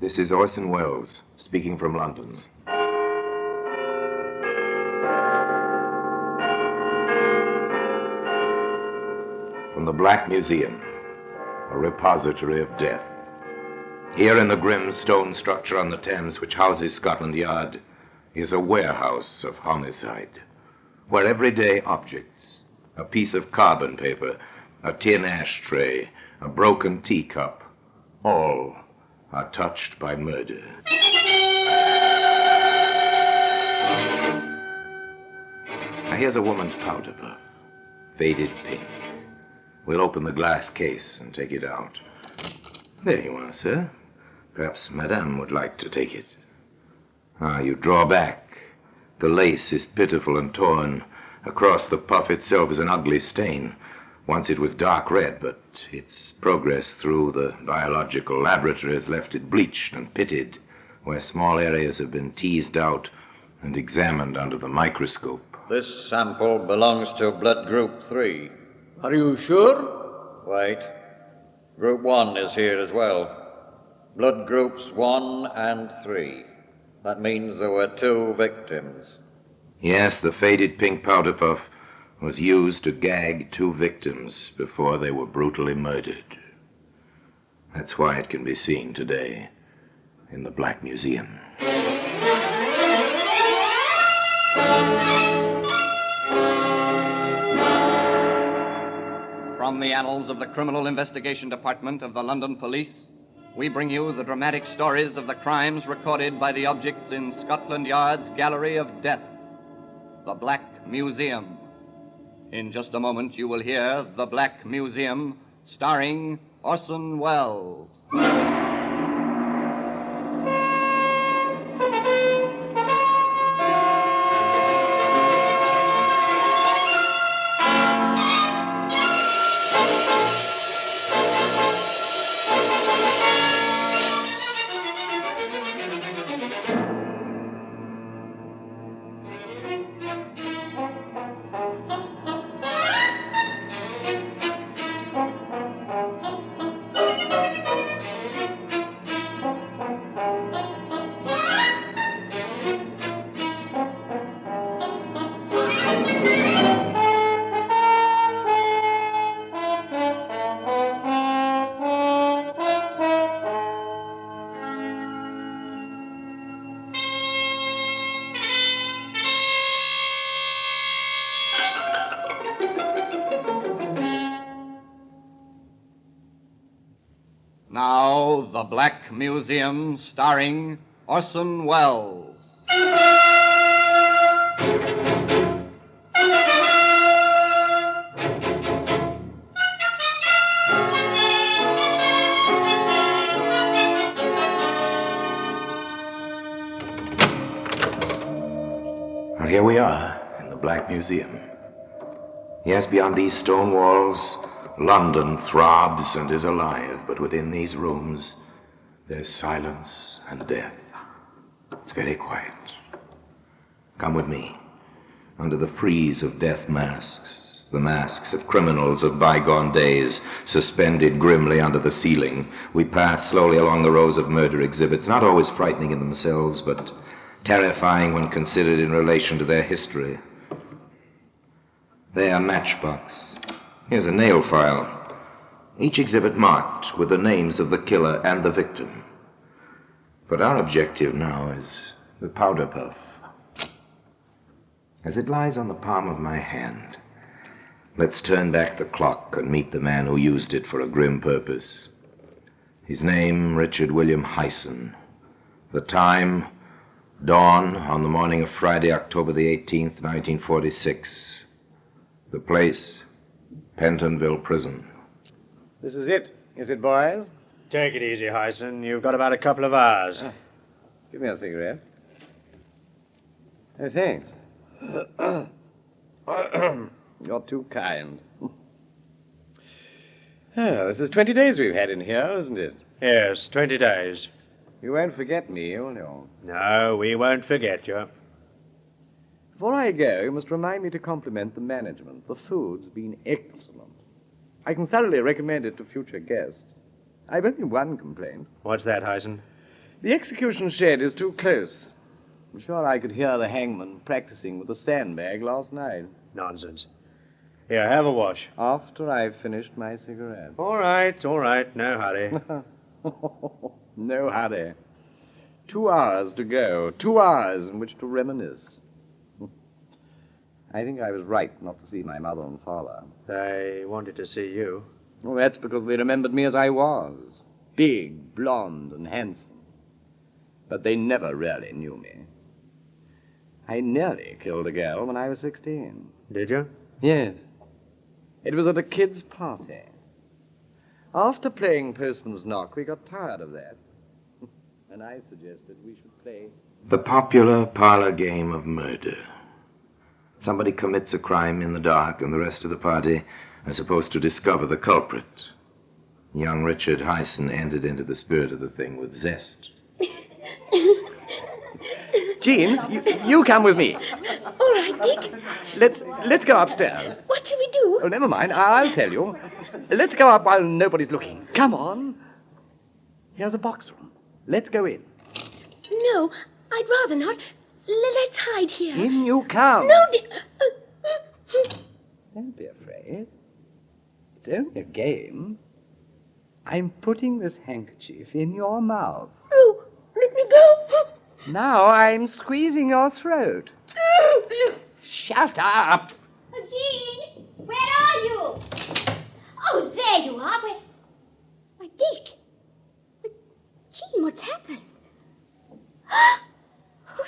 This is Orson Welles, speaking from London. From the Black Museum, a repository of death. Here in the grim stone structure on the Thames which houses Scotland Yard is a warehouse of homicide, where everyday objects, a piece of carbon paper, a tin ashtray, a broken teacup, all are touched by murder. Now here's a woman's powder puff, faded pink. We'll open the glass case and take it out. There you are, sir. Perhaps Madame would like to take it. You draw back. The lace is pitiful and torn. Across the puff itself is an ugly stain. Once it was dark red, but its progress through the biological laboratory has left it bleached and pitted, where small areas have been teased out and examined under the microscope. This sample belongs to blood group 3. Are you sure? Wait. Group 1 is here as well. Blood groups 1 and 3. That means there were 2 victims. Yes, the faded pink powder puff was used to gag 2 victims before they were brutally murdered. That's why it can be seen today in the Black Museum. From the annals of the Criminal Investigation Department of the London Police, we bring you the dramatic stories of the crimes recorded by the objects in Scotland Yard's Gallery of Death, the Black Museum. In just a moment, you will hear The Black Museum, starring Orson Welles. Now, The Black Museum, starring Orson Welles. Well, here we are in the Black Museum. Yes, beyond these stone walls, London throbs and is alive, but within these rooms, there's silence and death. It's very quiet. Come with me. Under the frieze of death masks, the masks of criminals of bygone days, suspended grimly under the ceiling, we pass slowly along the rows of murder exhibits, not always frightening in themselves, but terrifying when considered in relation to their history. There, matchbox. Here's a nail file. Each exhibit marked with the names of the killer and the victim. But our objective now is the powder puff. As it lies on the palm of my hand, let's turn back the clock and meet the man who used it for a grim purpose. His name, Richard William Hyson. The time, dawn on the morning of Friday, October the 18th, 1946. The place, Pentonville Prison. This is it, boys? Take it easy, Hyson. You've got about a couple of hours. Give me a cigarette. Oh, thanks. You're too kind. This is 20 days we've had in here, isn't it? Yes, 20 days. You won't forget me, will you? No, we won't forget you. Before I go, you must remind me to compliment the management. The food's been excellent. I can thoroughly recommend it to future guests. I've only one complaint. What's that, Hyson? The execution shed is too close. I'm sure I could hear the hangman practicing with a sandbag last night. Nonsense. Here, have a wash. After I've finished my cigarette. All right, no hurry. No hurry. 2 hours to go. 2 hours in which to reminisce. I think I was right not to see my mother and father. They wanted to see you. Well, that's because they remembered me as I was. Big, blonde, and handsome. But they never really knew me. I nearly killed a girl when I was 16. Did you? Yes. It was at a kid's party. After playing Postman's Knock, we got tired of that. And I suggested we should play The popular parlor game of murder. Somebody commits a crime in the dark, and the rest of the party are supposed to discover the culprit. Young Richard Hyson entered into the spirit of the thing with zest. Jean, you come with me. All right, Dick. Let's go upstairs. What shall we do? Oh, never mind. I'll tell you. Let's go up while nobody's looking. Come on. Here's a box room. Let's go in. No, I'd rather not. Let's hide here. In you come. No, Dick. Don't be afraid. It's only a game. I'm putting this handkerchief in your mouth. Oh, let me go. Now I'm squeezing your throat. Shut up. Jean, where are you? Oh, there you are. Why, Dick. But, Jean, what's happened? Oh,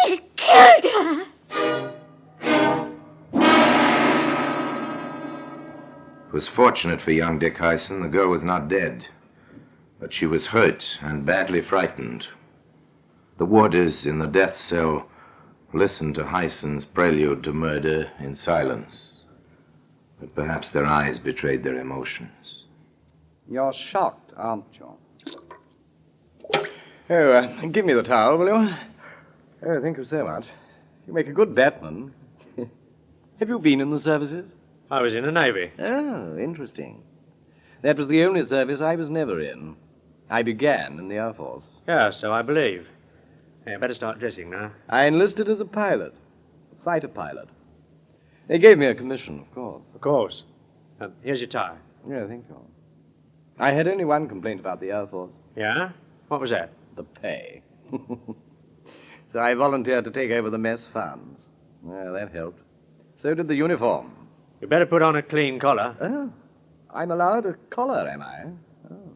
he's killed her. It was fortunate for young Dick Hyson the girl was not dead, but she was hurt and badly frightened. The warders in the death cell listened to Hyson's prelude to murder in silence, but perhaps their eyes betrayed their emotions. You're shocked, aren't you? Oh, give me the towel, will you? Oh, thank you so much. You make a good batman. Have you been in the services? I was in the Navy. Oh, interesting. That was the only service I was never in. I began in the Air Force. Yeah, so I believe. Yeah, better start dressing now. I enlisted as a pilot, a fighter pilot. They gave me a commission, of course. Of course. Here's your tie. Yeah, thank you. I had only one complaint about the Air Force. Yeah? What was that? The pay. So I volunteered to take over the mess funds. Well, that helped. So did the uniform. You better put on a clean collar. Oh, I'm allowed a collar, am I? Oh.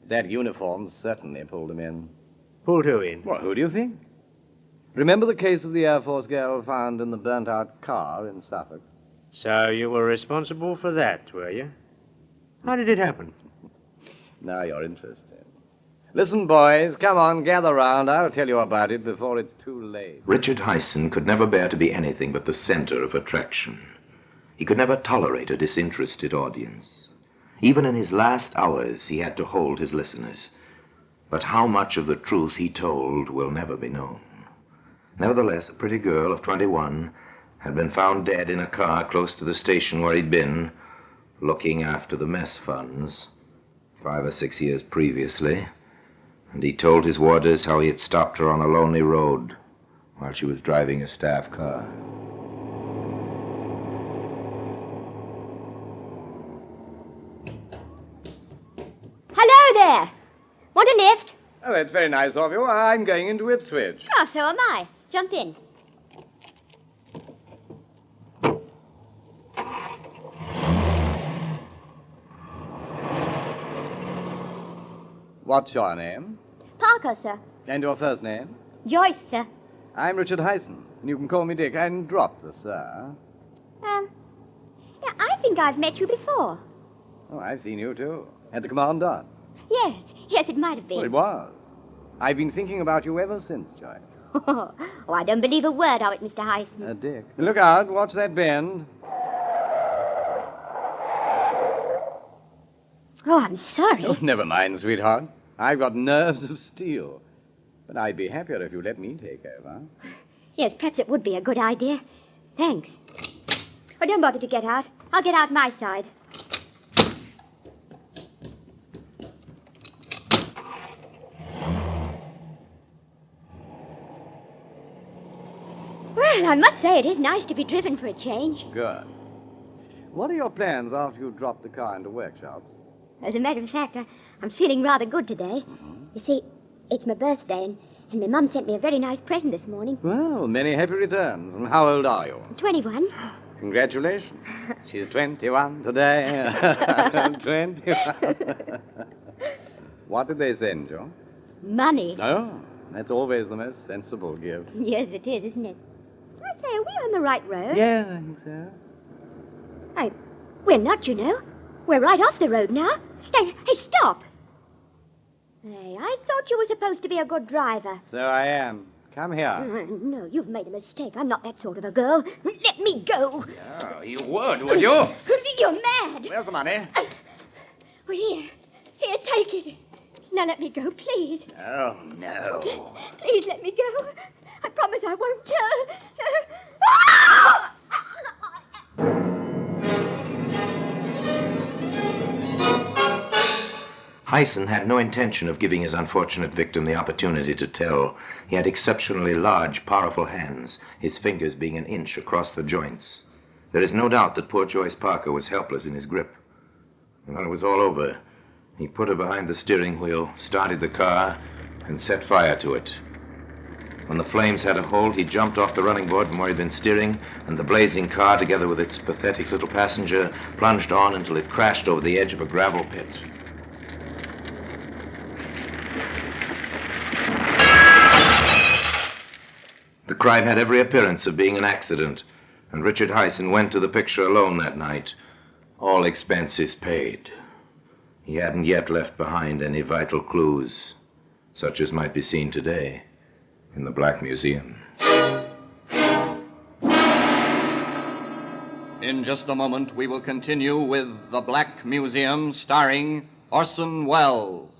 That uniform certainly pulled him in. Pulled who in? Well, who do you think? Remember the case of the Air Force girl found in the burnt-out car in Suffolk? So you were responsible for that, were you? How did it happen? Now you're interested. Listen, boys, come on, gather round. I'll tell you about it before it's too late. Richard Hyson could never bear to be anything but the center of attraction. He could never tolerate a disinterested audience. Even in his last hours, he had to hold his listeners. But how much of the truth he told will never be known. Nevertheless, a pretty girl of 21 had been found dead in a car close to the station where he'd been, looking after the mess funds 5 or 6 years previously, and he told his warders how he had stopped her on a lonely road while she was driving a staff car. Hello there. Want a lift? Oh, that's very nice of you. I'm going into Ipswich. Oh, so am I. Jump in. What's your name? Parker, sir. And your first name? Joyce, sir. I'm Richard Hyson. And you can call me Dick. And drop the sir. Yeah, I think I've met you before. Oh, I've seen you, too. At the command dance. Yes, it might have Well, it been. was. I've been thinking about you ever since, Joyce. Oh, I don't believe a word of it, Mr. Hyson. Dick. Look out. Watch that bend. Oh, I'm sorry. Oh, never mind, sweetheart. I've got nerves of steel. But I'd be happier if you let me take over. Yes, perhaps it would be a good idea. Thanks. Oh, don't bother to get out. I'll get out my side. Well, I must say it is nice to be driven for a change. Good. What are your plans after you drop the car into workshops? As a matter of fact, I'm feeling rather good today. You see, it's my birthday, and my mum sent me a very nice present this morning. Well, many happy returns. And how old are you? 21. Congratulations. She's 21 today. 21. What did they send you? Money. Oh, that's always the most sensible gift. Yes, it is, isn't it? I say, are we on the right road? Yeah, I think so. We're not, you know. We're right off the road now. Hey, stop! Hey, I thought you were supposed to be a good driver. So I am. Come here. No, you've made a mistake. I'm not that sort of a girl. Let me go. Oh, you would you? You're mad. Where's the money? Well, here, take it. Now let me go, please. Oh, no. Please let me go. I promise I won't tell. Ah! Hyson had no intention of giving his unfortunate victim the opportunity to tell. He had exceptionally large, powerful hands, his fingers being an inch across the joints. There is no doubt that poor Joyce Parker was helpless in his grip. And when it was all over, he put her behind the steering wheel, started the car, and set fire to it. When the flames had a hold, he jumped off the running board from where he'd been steering, and the blazing car, together with its pathetic little passenger, plunged on until it crashed over the edge of a gravel pit. The crime had every appearance of being an accident, and Richard Hyson went to the picture alone that night, all expenses paid. He hadn't yet left behind any vital clues, such as might be seen today in the Black Museum. In just a moment, we will continue with The Black Museum, starring Orson Welles.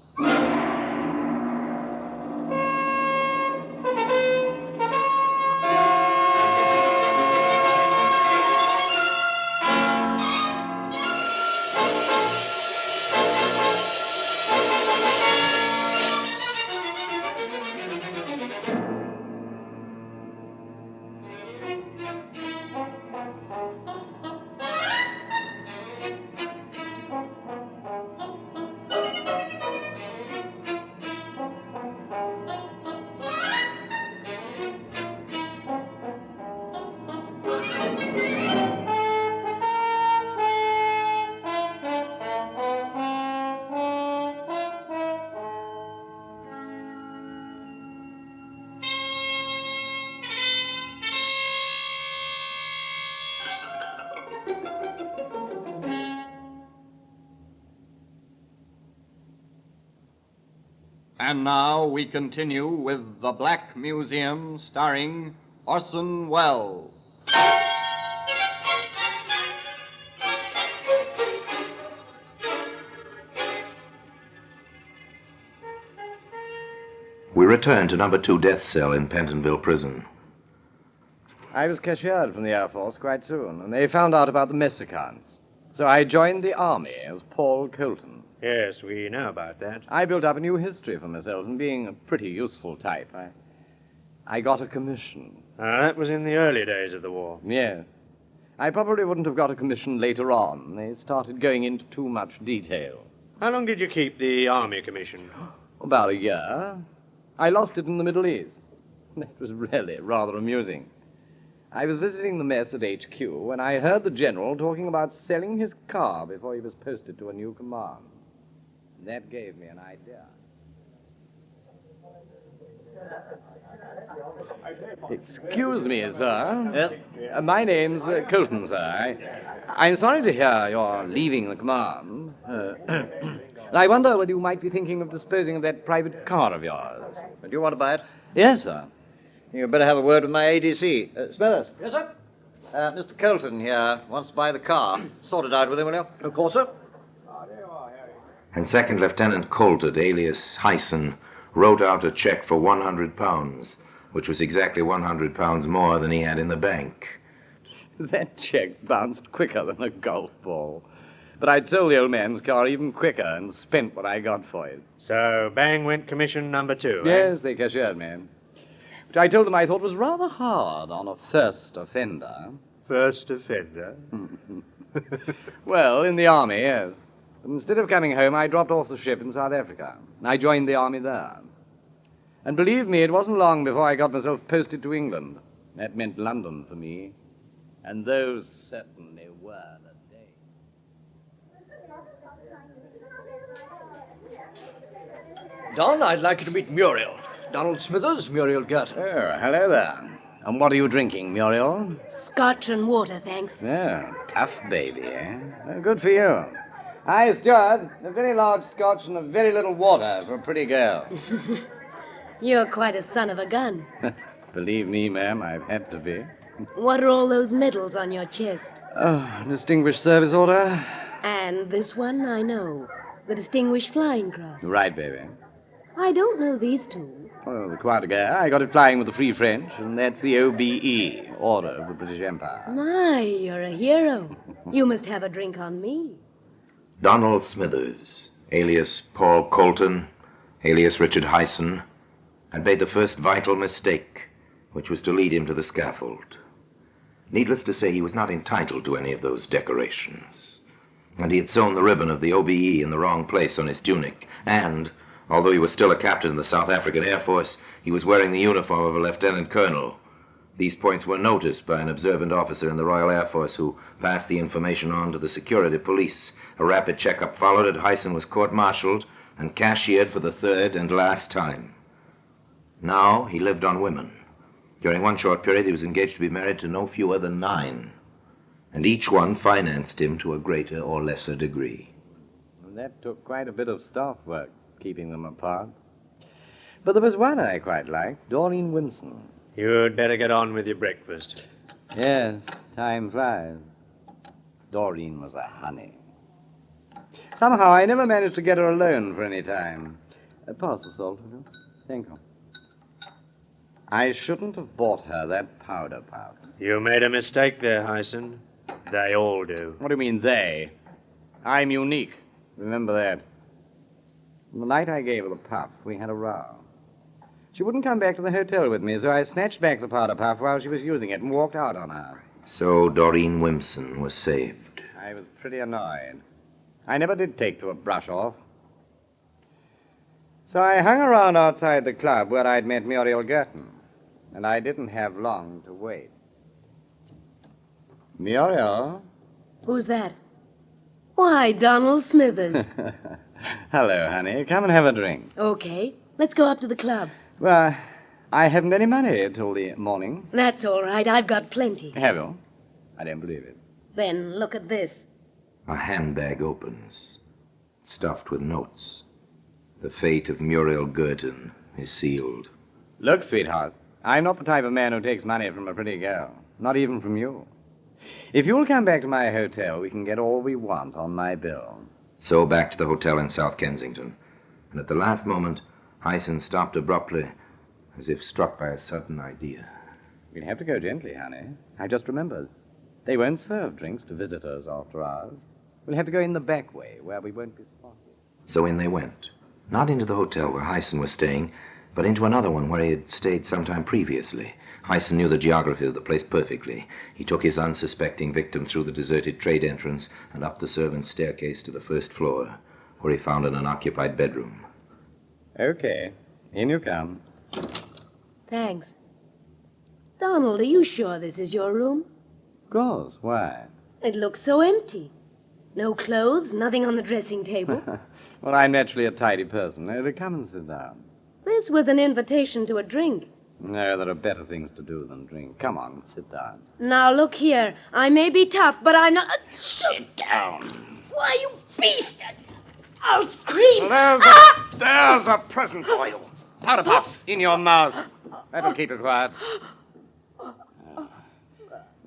And now we continue with The Black Museum, starring Orson Welles. We returned to number 2 death cell in Pentonville Prison. I was cashiered from the Air Force quite soon, and they found out about the mess accounts. So I joined the Army as Paul Colton. Yes, we know about that. I built up a new history for myself, and being a pretty useful type, I got a commission. That was in the early days of the war. Yeah. I probably wouldn't have got a commission later on. They started going into too much detail. How long did you keep the Army commission? About a year. I lost it in the Middle East. That was really rather amusing. I was visiting the mess at HQ when I heard the general talking about selling his car before he was posted to a new command. That gave me an idea. Excuse me, sir. Yes? My name's Colton, sir. I'm sorry to hear you're leaving the command. I wonder whether you might be thinking of disposing of that private car of yours. Do you want to buy it? Yes, sir. You'd better have a word with my ADC. Smithers. Yes, sir? Mr. Colton here wants to buy the car. Sort it out with him, will you? Of course, sir. And Second Lieutenant Colton, alias Hyson, wrote out a check for £100, which was exactly £100 more than he had in the bank. That check bounced quicker than a golf ball. But I'd sold the old man's car even quicker and spent what I got for it. So, bang went commission number 2, Yes, they cashiered me. which I told them I thought was rather hard on a first offender. First offender? Well, in the army, yes. But instead of coming home, I dropped off the ship in South Africa. I joined the army there. And believe me, it wasn't long before I got myself posted to England. That meant London for me. And those certainly were the days. Don, I'd like you to meet Muriel. Donald Smithers, Muriel Girton. Oh, hello there. And what are you drinking, Muriel? Scotch and water, thanks. Oh, tough baby, eh? Well, good for you. Aye, Stuart, a very large scotch and a very little water for a pretty girl. You're quite a son of a gun. Believe me, ma'am, I've had to be. What are all those medals on your chest? Oh, Distinguished Service Order? And this one, I know. The Distinguished Flying Cross. Right, baby. I don't know these two. Oh, the Croix de Guerre. I got it flying with the Free French, and that's the OBE, Order of the British Empire. My, you're a hero. You must have a drink on me. Donald Smithers, alias Paul Colton, alias Richard Hyson, had made the first vital mistake, which was to lead him to the scaffold. Needless to say, he was not entitled to any of those decorations. And he had sewn the ribbon of the OBE in the wrong place on his tunic. And, although he was still a captain in the South African Air Force, he was wearing the uniform of a lieutenant colonel. These points were noticed by an observant officer in the Royal Air Force who passed the information on to the security police. A rapid checkup followed, and Hyson was court-martialed and cashiered for the third and last time. Now he lived on women. During one short period, he was engaged to be married to no fewer than 9, and each one financed him to a greater or lesser degree. Well, that took quite a bit of staff work, keeping them apart. But there was one I quite liked, Doreen Winston. You'd better get on with your breakfast. Yes, time flies. Doreen was a honey. Somehow I never managed to get her alone for any time. Pass the salt, will you? Thank you. I shouldn't have bought her that Powderpuff. You made a mistake there, Hyson. They all do. What do you mean, they? I'm unique. Remember that. The night I gave her the puff, we had a row. She wouldn't come back to the hotel with me, so I snatched back the Powderpuff while she was using it and walked out on her. So Doreen Winston was saved. I was pretty annoyed. I never did take to a brush-off. So I hung around outside the club where I'd met Muriel Girton, and I didn't have long to wait. Muriel? Who's that? Why, Donald Smithers. Hello, honey. Come and have a drink. Okay, let's go up to the club. Well, I haven't any money till the morning. That's all right. I've got plenty. Have you? I don't believe it. Then look at this. A handbag opens, stuffed with notes. The fate of Muriel Girton is sealed. Look, sweetheart, I'm not the type of man who takes money from a pretty girl. Not even from you. If you'll come back to my hotel, we can get all we want on my bill. So back to the hotel in South Kensington. And at the last moment, Hyson stopped abruptly, as if struck by a sudden idea. We'd have to go gently, honey. I just remembered. They won't serve drinks to visitors after hours. We'll have to go in the back way, where we won't be spotted. So in they went. Not into the hotel where Hyson was staying, but into another one where he had stayed some time previously. Hyson knew the geography of the place perfectly. He took his unsuspecting victim through the deserted trade entrance and up the servants' staircase to the first floor, where he found an unoccupied bedroom. Okay, in you come. Thanks. Donald, are you sure this is your room? Of course, why? It looks so empty. No clothes, nothing on the dressing table. Well, I'm naturally a tidy person. Now, come and sit down. This was an invitation to a drink. No, there are better things to do than drink. Come on, sit down. Now, look here. I may be tough, but I'm not... Sit down. Why, you beast! I'll scream! There's a present for you. Powderpuff in your mouth. That'll keep you quiet.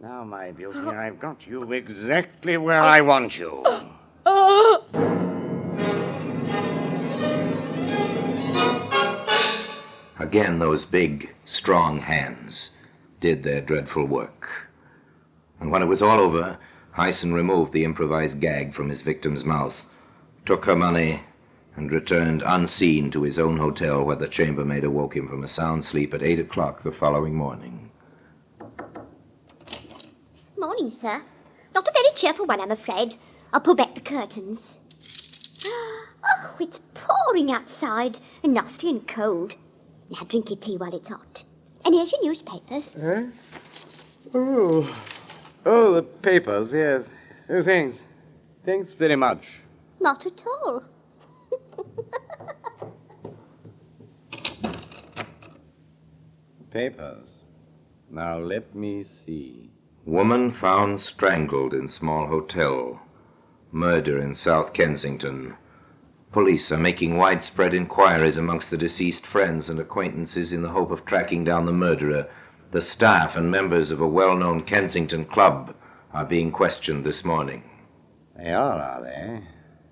Now, my beauty, I've got you exactly where I want you. Again, those big, strong hands did their dreadful work. And when it was all over, Hyson removed the improvised gag from his victim's mouth, took her money, and returned unseen to his own hotel, where the chambermaid awoke him from a sound sleep at 8 o'clock the following morning. Morning, sir. Not a very cheerful one, I'm afraid. I'll pull back the curtains. Oh, it's pouring outside, and nasty and cold. Now drink your tea while it's hot. And here's your newspapers. Oh, the papers, yes. Oh, thanks. Thanks very much. Not at all. Papers. Now let me see. Woman found strangled in small hotel. Murder in South Kensington. Police are making widespread inquiries amongst the deceased friends and acquaintances in the hope of tracking down the murderer. The staff and members of a well-known Kensington club are being questioned this morning. They are they?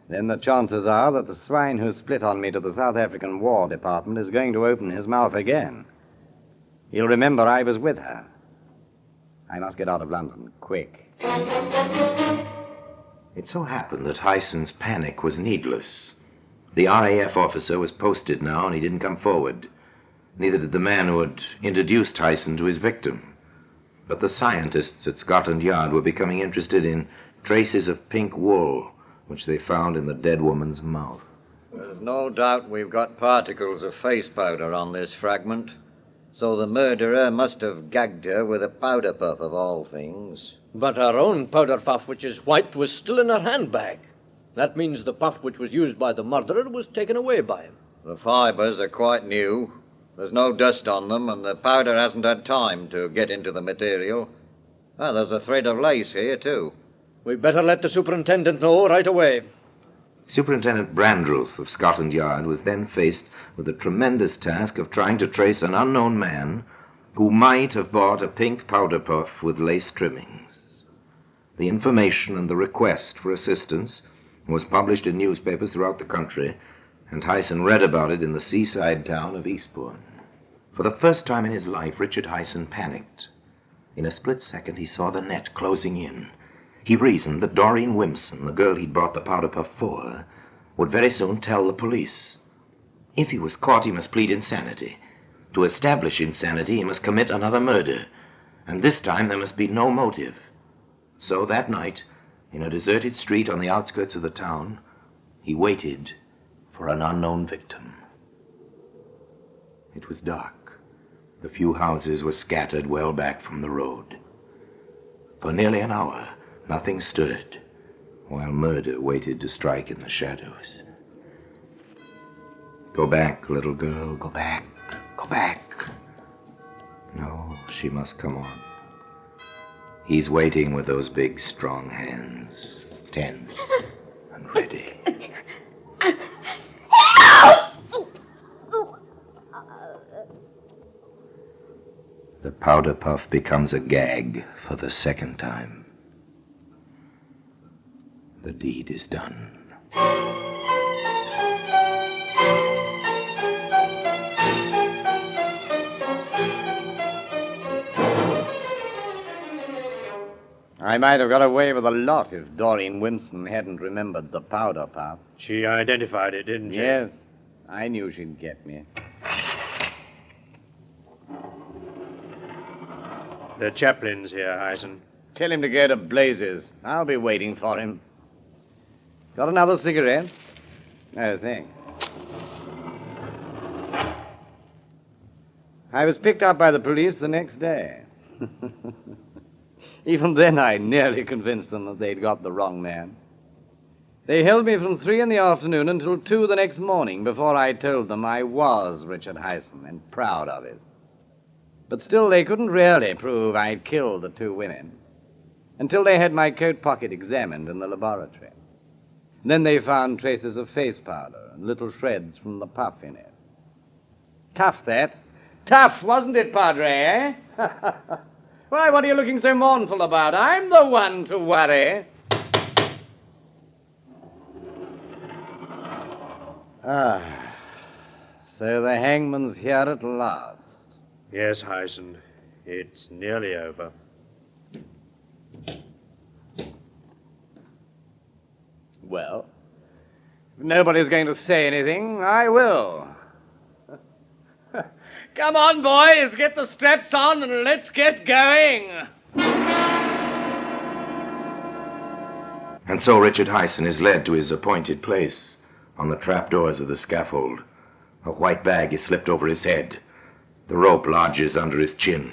Then the chances are that the swine who split on me to the South African War Department is going to open his mouth again. He'll remember I was with her. I must get out of London, quick. It so happened that Hyson's panic was needless. The RAF officer was posted now, and he didn't come forward. Neither did the man who had introduced Hyson to his victim. But the scientists at Scotland Yard were becoming interested in traces of pink wool, which they found in the dead woman's mouth. There's no doubt we've got particles of face powder on this fragment. So the murderer must have gagged her with a powder puff of all things. But her own powder puff, which is white, was still in her handbag. That means the puff which was used by the murderer was taken away by him. The fibers are quite new. There's no dust on them, and the powder hasn't had time to get into the material. Ah, there's a thread of lace here, too. We'd better let the superintendent know right away. Superintendent Brandreuth of Scotland Yard was then faced with the tremendous task of trying to trace an unknown man who might have bought a pink powder puff with lace trimmings. The information and the request for assistance was published in newspapers throughout the country, and Hyson read about it in the seaside town of Eastbourne. For the first time in his life, Richard Hyson panicked. In a split second, he saw the net closing in. He reasoned that Doreen Wimpson, the girl he'd brought the powder puff for, would very soon tell the police. If he was caught, he must plead insanity. To establish insanity, he must commit another murder, and this time there must be no motive. So that night, in a deserted street on the outskirts of the town, he waited for an unknown victim. It was dark. The few houses were scattered well back from the road. For nearly an hour, nothing stirred, while murder waited to strike in the shadows. Go back, little girl, go back, go back. No, she must come on. He's waiting with those big, strong hands, tense and ready. The powder puff becomes a gag for the second time. The deed is done. I might have got away with a lot if Doreen Wimpson hadn't remembered the powder puff. She identified it, didn't she? Yes, I knew she'd get me. The chaplain's here, Hyson. Tell him to go to blazes. I'll be waiting for him. Got another cigarette? No, thanks. I was picked up by the police the next day. Even then, I nearly convinced them that they'd got the wrong man. They held me from 3 in the afternoon until 2 the next morning before I told them I was Richard Hyson and proud of it. But still, they couldn't really prove I'd killed the 2 women until they had my coat pocket examined in the laboratory. Then they found traces of face powder and little shreds from the puff in it. Tough, that. Tough, wasn't it, Padre, eh? Why, what are you looking so mournful about? I'm the one to worry. So the hangman's here at last. Yes, Hyson. It's nearly over. Well, If nobody's going to say anything, I will. Come on, boys, get the straps on and let's get going. And so Richard Hyson is led to his appointed place on the trapdoors of the scaffold. A white bag is slipped over his head. The rope lodges under his chin.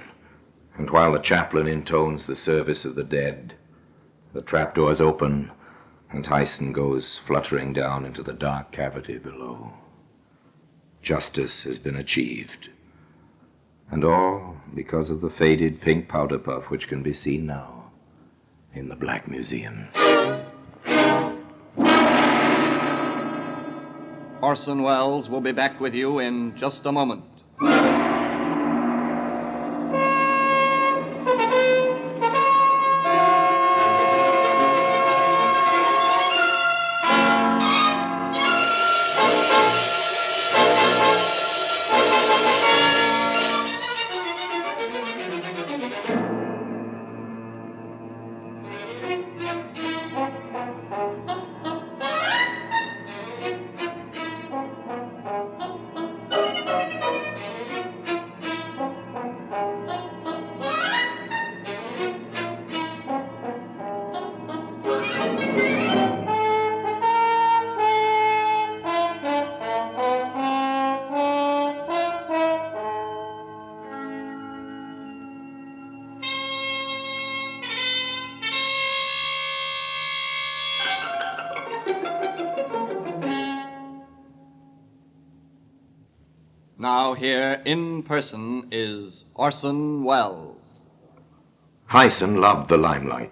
And while the chaplain intones the service of the dead, the trapdoors open and Hyson goes fluttering down into the dark cavity below. Justice has been achieved. And all because of the faded pink powder puff which can be seen now in the Black Museum. Orson Welles will be back with you in just a moment. Now here in person is Orson Welles. Hyson loved the limelight,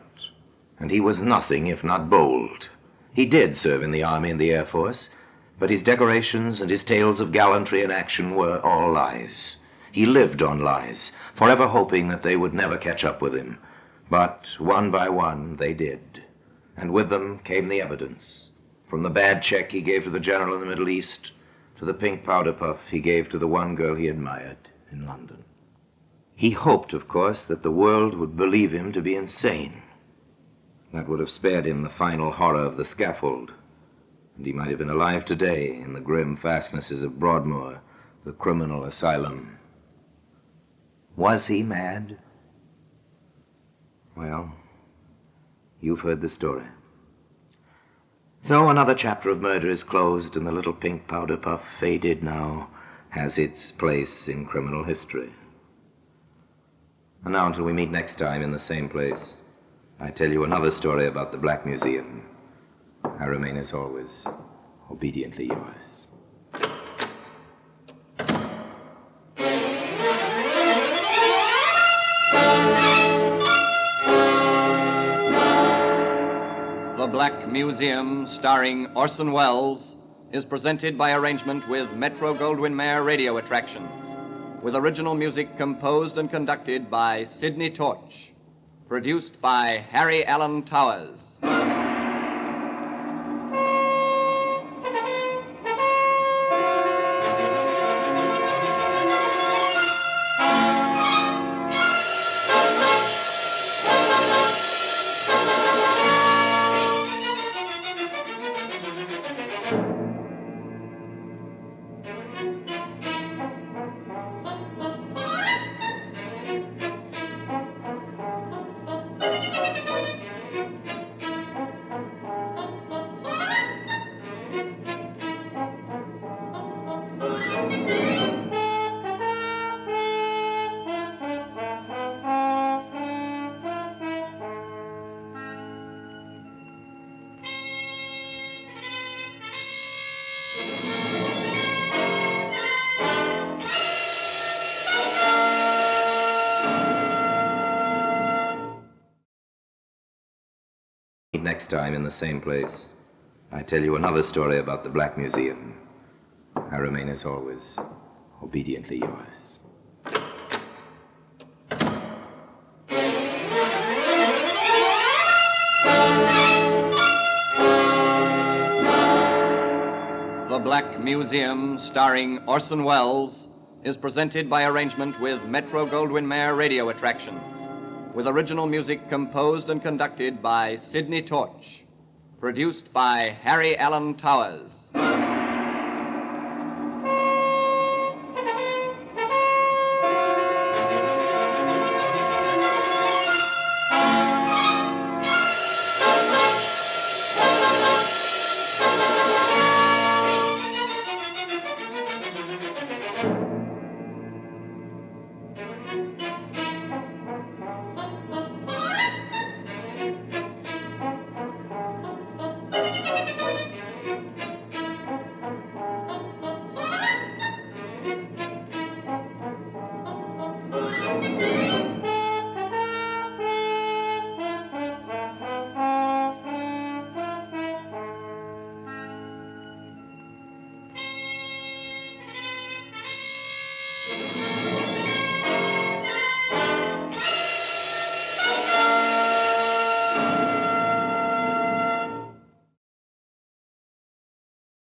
and he was nothing if not bold. He did serve in the Army and the Air Force, but his decorations and his tales of gallantry and action were all lies. He lived on lies, forever hoping that they would never catch up with him. But one by one, they did. And with them came the evidence. From the bad check he gave to the general in the Middle East, to the pink powder puff he gave to the one girl he admired in London. He hoped, of course, that the world would believe him to be insane. That would have spared him the final horror of the scaffold, and he might have been alive today in the grim fastnesses of Broadmoor, the criminal asylum. Was he mad? Well, you've heard the story. So another chapter of murder is closed, and the little pink powder puff, faded now, has its place in criminal history. And now, until we meet next time in the same place, I tell you another story about the Black Museum. I remain, as always, obediently yours. The Black Museum, starring Orson Welles, is presented by arrangement with Metro-Goldwyn-Mayer Radio Attractions, with original music composed and conducted by Sidney Torch, produced by Harry Allen Towers. Next time in the same place, I tell you another story about the Black Museum. I remain, as always, obediently yours. The Black Museum, starring Orson Welles, is presented by arrangement with Metro-Goldwyn-Mayer Radio Attractions, with original music composed and conducted by Sidney Torch, Produced by Harry Allen Towers.